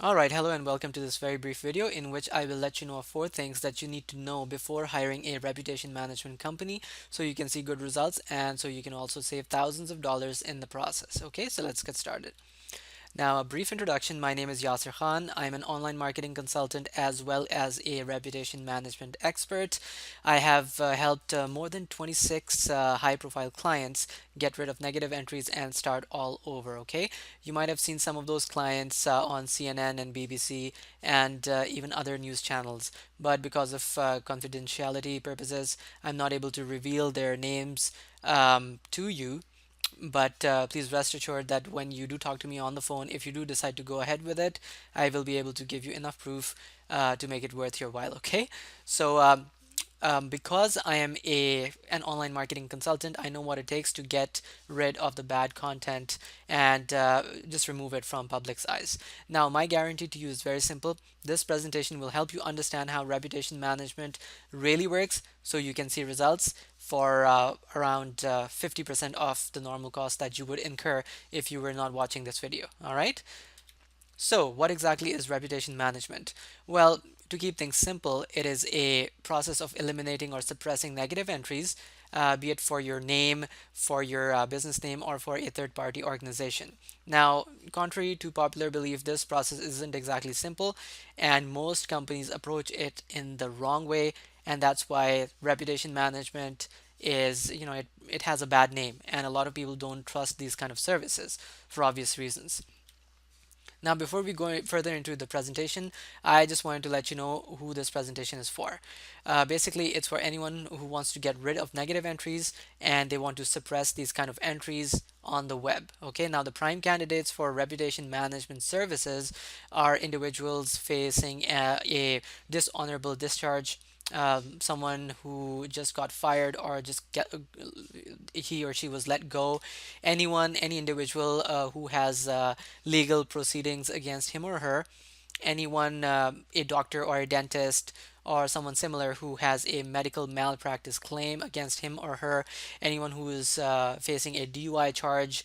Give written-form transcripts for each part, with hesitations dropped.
Alright, hello and welcome to this very brief video in which I will let you know of four things that you need to know before hiring a reputation management company so you can see good results and so you can also save thousands of dollars in the process. Okay, so let's get started. Now, a brief introduction. My name is Yasir Khan. I'm an online marketing consultant as well as a reputation management expert. I have helped more than 26 high profile clients get rid of negative entries and start all over. Okay, you might have seen some of those clients on CNN and BBC and even other news channels, but because of confidentiality purposes, I'm not able to reveal their names to you, but please rest assured that when you do talk to me on the phone, if you do decide to go ahead with it, I will be able to give you enough proof to make it worth your while. Okay, so because I am an online marketing consultant, I know what it takes to get rid of the bad content and just remove it from public's eyes. Now, my guarantee to you is very simple. This presentation will help you understand how reputation management really works so you can see results for around 50% off the normal cost that you would incur if you were not watching this video. All right. So, what exactly is reputation management? Well, to keep things simple, it is a process of eliminating or suppressing negative entries, be it for your name, for your business name, or for a third party organization. Now, contrary to popular belief, this process isn't exactly simple, and most companies approach it in the wrong way, and that's why reputation management it has a bad name, and a lot of people don't trust these kind of services for obvious reasons. Now, before we go further into the presentation, I just wanted to let you know who this presentation is for. Basically, it's for anyone who wants to get rid of negative entries and they want to suppress these kind of entries on the web. Okay, now the prime candidates for reputation management services are individuals facing a dishonorable discharge, someone who just got fired or just he or she was let go, any individual who has legal proceedings against him or her, anyone, a doctor or a dentist or someone similar who has a medical malpractice claim against him or her, anyone who is facing a DUI charge.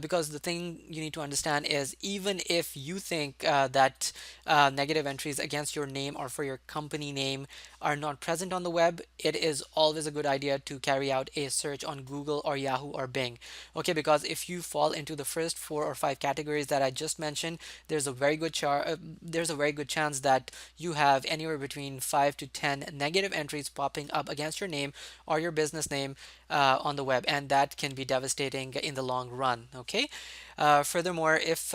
Because the thing you need to understand is even if you think that negative entries against your name or for your company name are not present on the web, it is always a good idea to carry out a search on Google or Yahoo or Bing. Okay, because if you fall into the first four or five categories that I just mentioned, there's a very good chance that you have anywhere between 5 to 10 negative entries popping up against your name or your business name on the web, and that can be devastating in the long run. Okay. Furthermore, if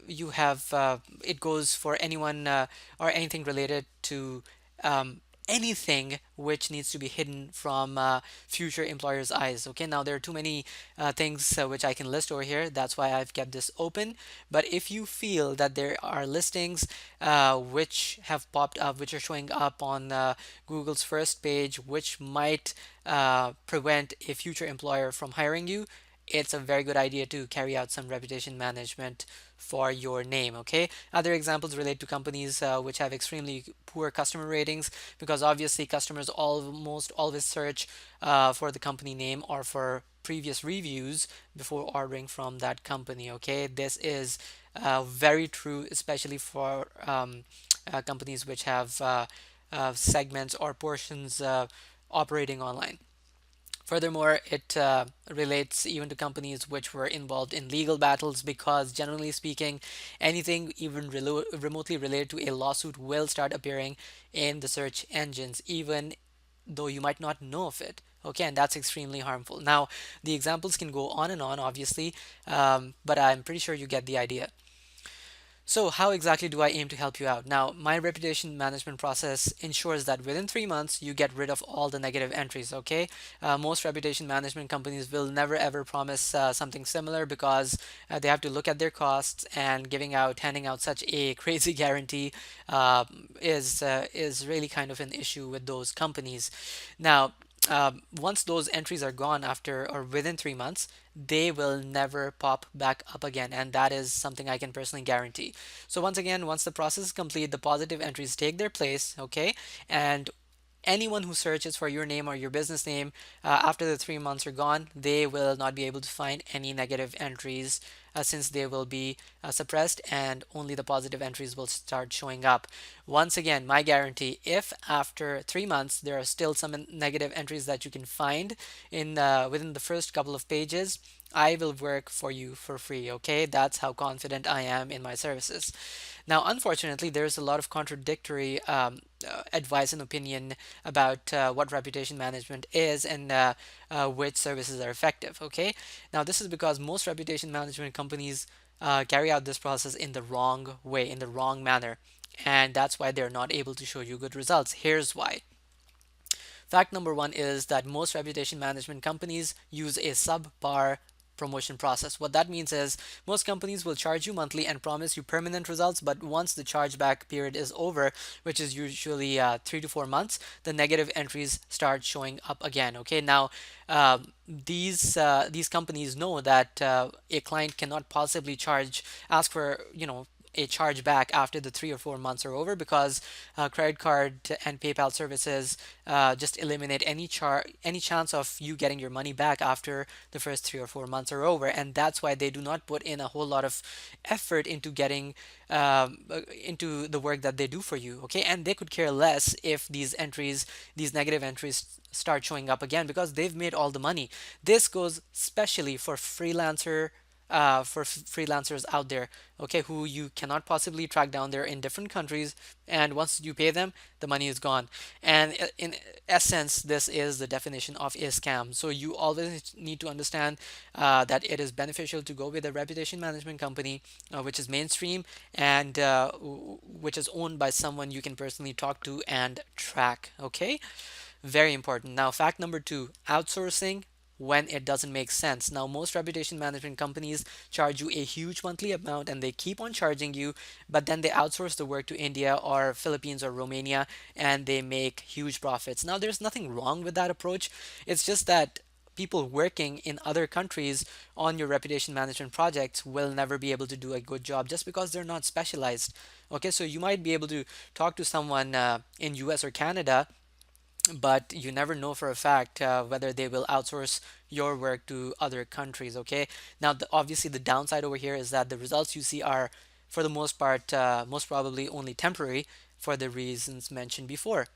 you have it goes for anyone or anything related to um, anything which needs to be hidden from future employers' eyes. Okay, now there are too many things which I can list over here. That's why I've kept this open. But if you feel that there are listings which have popped up, which are showing up on Google's first page, which might prevent a future employer from hiring you, it's a very good idea to carry out some reputation management for your name. Okay, other examples relate to companies which have extremely poor customer ratings, because obviously customers almost always search for the company name or for previous reviews before ordering from that company. Okay, this is very true, especially for companies which have segments or portions operating online. Furthermore, it relates even to companies which were involved in legal battles, because generally speaking, anything even remotely related to a lawsuit will start appearing in the search engines, even though you might not know of it. Okay, and that's extremely harmful. Now, the examples can go on and on, obviously, but I'm pretty sure you get the idea. So, how exactly do I aim to help you out? Now, my reputation management process ensures that within 3 months, you get rid of all the negative entries. Okay, most reputation management companies will never ever promise something similar, because they have to look at their costs, and handing out such a crazy guarantee is really kind of an issue with those companies. Now, once those entries are gone after or within 3 months, they will never pop back up again. And that is something I can personally guarantee. So, once again, once the process is complete, the positive entries take their place, okay? And anyone who searches for your name or your business name after the 3 months are gone, they will not be able to find any negative entries since they will be suppressed and only the positive entries will start showing up. Once again, my guarantee, if after 3 months there are still some negative entries that you can find in within the first couple of pages, I will work for you for free. Okay, that's how confident I am in my services. Now, unfortunately, there's a lot of contradictory advice and opinion about what reputation management is and which services are effective. Okay, now this is because most reputation management companies carry out this process in the wrong way, in the wrong manner, and that's why they're not able to show you good results. Here's why. Fact number one is that most reputation management companies use a subpar promotion process. What that means is most companies will charge you monthly and promise you permanent results, but once the chargeback period is over, which is usually 3 to 4 months, the negative entries start showing up again. Okay, now these companies know that a client cannot possibly ask for a charge back after the 3 or 4 months are over, because credit card and PayPal services just eliminate any chance of you getting your money back after the first 3 or 4 months are over, and that's why they do not put in a whole lot of effort into getting into the work that they do for you. Okay, and they could care less if these negative entries start showing up again, because they've made all the money. This goes especially for freelancers out there, okay, who you cannot possibly track down. They're in different countries, and once you pay them, the money is gone. And in essence, this is the definition of a scam. So you always need to understand that it is beneficial to go with a reputation management company which is mainstream and which is owned by someone you can personally talk to and track. Okay, very important. Now, fact number two, outsourcing when it doesn't make sense. Now, most reputation management companies charge you a huge monthly amount and they keep on charging you, but then they outsource the work to India or Philippines or Romania and they make huge profits. Now, there's nothing wrong with that approach. It's just that people working in other countries on your reputation management projects will never be able to do a good job just because they're not specialized. Okay, so you might be able to talk to someone in US or Canada, but you never know for a fact whether they will outsource your work to other countries. Okay, now obviously the downside over here is that the results you see are for the most part most probably only temporary for the reasons mentioned before,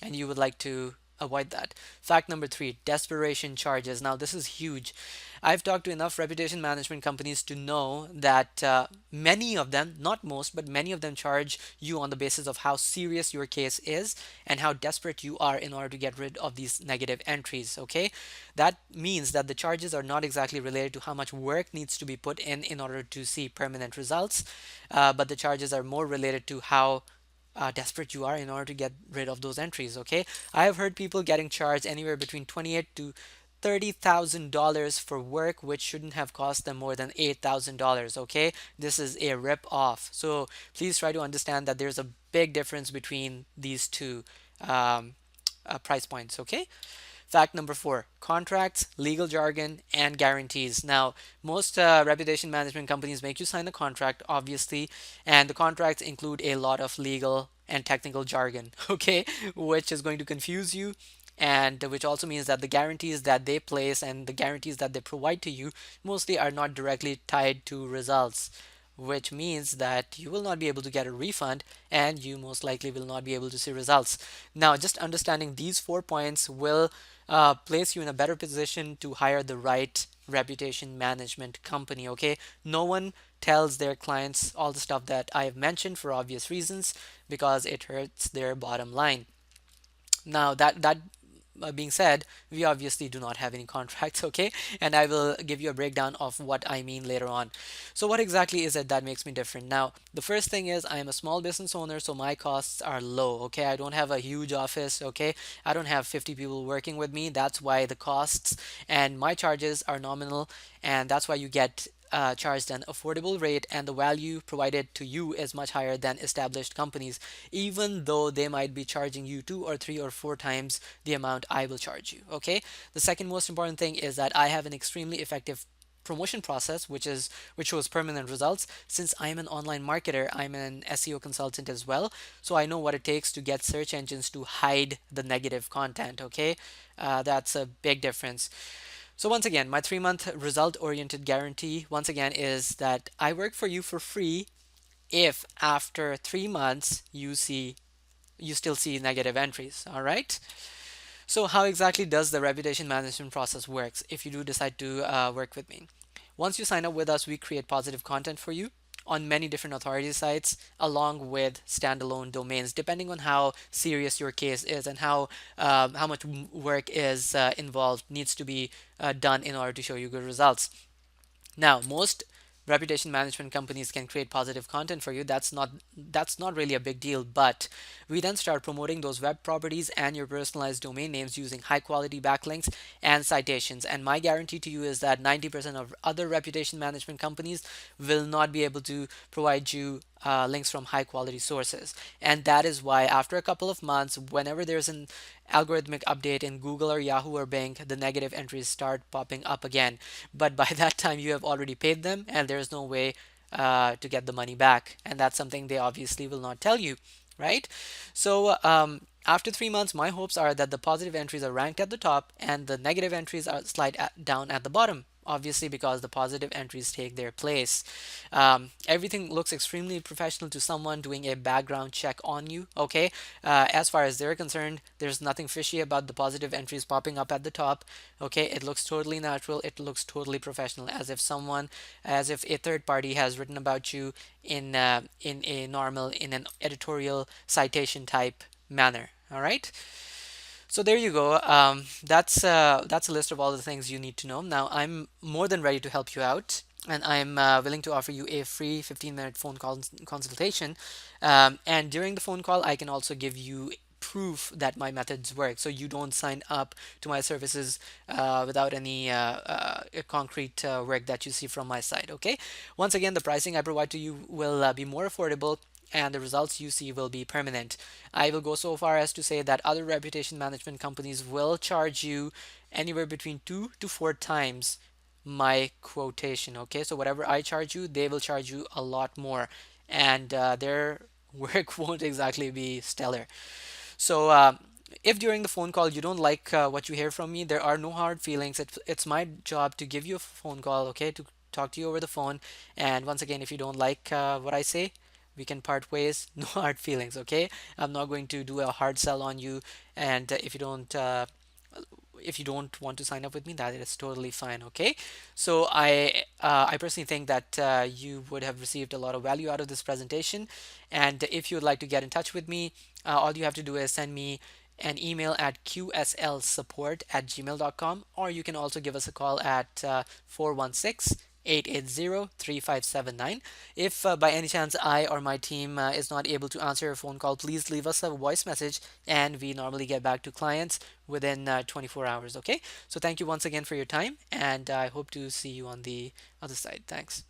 and you would like to avoid that. Fact number three, desperation charges. Now, this is huge. I've talked to enough reputation management companies to know that many of them, not most, but many of them charge you on the basis of how serious your case is and how desperate you are in order to get rid of these negative entries. Okay, that means that the charges are not exactly related to how much work needs to be put in order to see permanent results, but the charges are more related to how desperate you are in order to get rid of those entries. Okay, I have heard people getting charged anywhere between $28,000 to $30,000 for work which shouldn't have cost them more than $8,000. Okay, this is a rip off. So please try to understand that there's a big difference between these two um, price points. Okay. Fact number four, contracts, legal jargon, and guarantees. Now, most reputation management companies make you sign a contract, obviously, and the contracts include a lot of legal and technical jargon, okay, which is going to confuse you, and which also means that the guarantees that they place and the guarantees that they provide to you mostly are not directly tied to results, which means that you will not be able to get a refund and you most likely will not be able to see results. Now, just understanding these 4 points will place you in a better position to hire the right reputation management company. Okay, no one tells their clients all the stuff that I have mentioned for obvious reasons, because it hurts their bottom line. Now, that being said, we obviously do not have any contracts, okay? And I will give you a breakdown of what I mean later on. So, what exactly is it that makes me different? Now, the first thing is I am a small business owner, so my costs are low, okay? I don't have a huge office, okay? I don't have 50 people working with me. That's why the costs and my charges are nominal, and that's why you get charged an affordable rate, and the value provided to you is much higher than established companies, even though they might be charging you 2 or 3 or 4 times the amount I will charge you. Okay. The second most important thing is that I have an extremely effective promotion process which shows permanent results. Since I'm an online marketer, I'm an SEO consultant as well, so I know what it takes to get search engines to hide the negative content. Okay, that's a big difference. So once again, my 3 month result oriented guarantee once again is that I work for you for free if after 3 months you still see negative entries. All right. So how exactly does the reputation management process works if you do decide to work with me? Once you sign up with us, we create positive content for you on many different authority sites along with standalone domains depending on how serious your case is and how much work is involved needs to be done in order to show you good results. Now, most reputation management companies can create positive content for you. That's not really a big deal, but we then start promoting those web properties and your personalized domain names using high quality backlinks and citations. And my guarantee to you is that 90% of other reputation management companies will not be able to provide you links from high quality sources. And that is why, after a couple of months, whenever there's an algorithmic update in Google or Yahoo or Bing, the negative entries start popping up again. But by that time, you have already paid them, and there's no way to get the money back. And that's something they obviously will not tell you, right? So, after 3 months, my hopes are that the positive entries are ranked at the top and the negative entries are down at the bottom. Obviously, because the positive entries take their place. Everything looks extremely professional to someone doing a background check on you. Okay, as far as they're concerned, there's nothing fishy about the positive entries popping up at the top. Okay, it looks totally natural. It looks totally professional, as if a third party has written about you in an editorial citation type manner. All right. So there you go. That's a list of all the things you need to know. Now I'm more than ready to help you out, and I'm willing to offer you a free 15-minute phone call consultation. And during the phone call, I can also give you proof that my methods work, so you don't sign up to my services without any concrete work that you see from my side. Okay. Once again, the pricing I provide to you will be more affordable and the results you see will be permanent. I will go so far as to say that other reputation management companies will charge you anywhere between 2 to 4 times my quotation. Okay, so whatever I charge you, they will charge you a lot more, and their work won't exactly be stellar. So, if during the phone call you don't like what you hear from me, there are no hard feelings. It's my job to give you a phone call, okay, to talk to you over the phone. And once again, if you don't like what I say, we can part ways. No hard feelings, okay? I'm not going to do a hard sell on you. And if you don't want to sign up with me, that is totally fine. Okay, so I personally think that you would have received a lot of value out of this presentation, and if you would like to get in touch with me, all you have to do is send me an email at qslsupport@gmail.com, or you can also give us a call at 416 880 If by any chance I or my team is not able to answer your phone call, please leave us a voice message and we normally get back to clients within 24 hours. Okay, so thank you once again for your time, and I hope to see you on the other side. Thanks.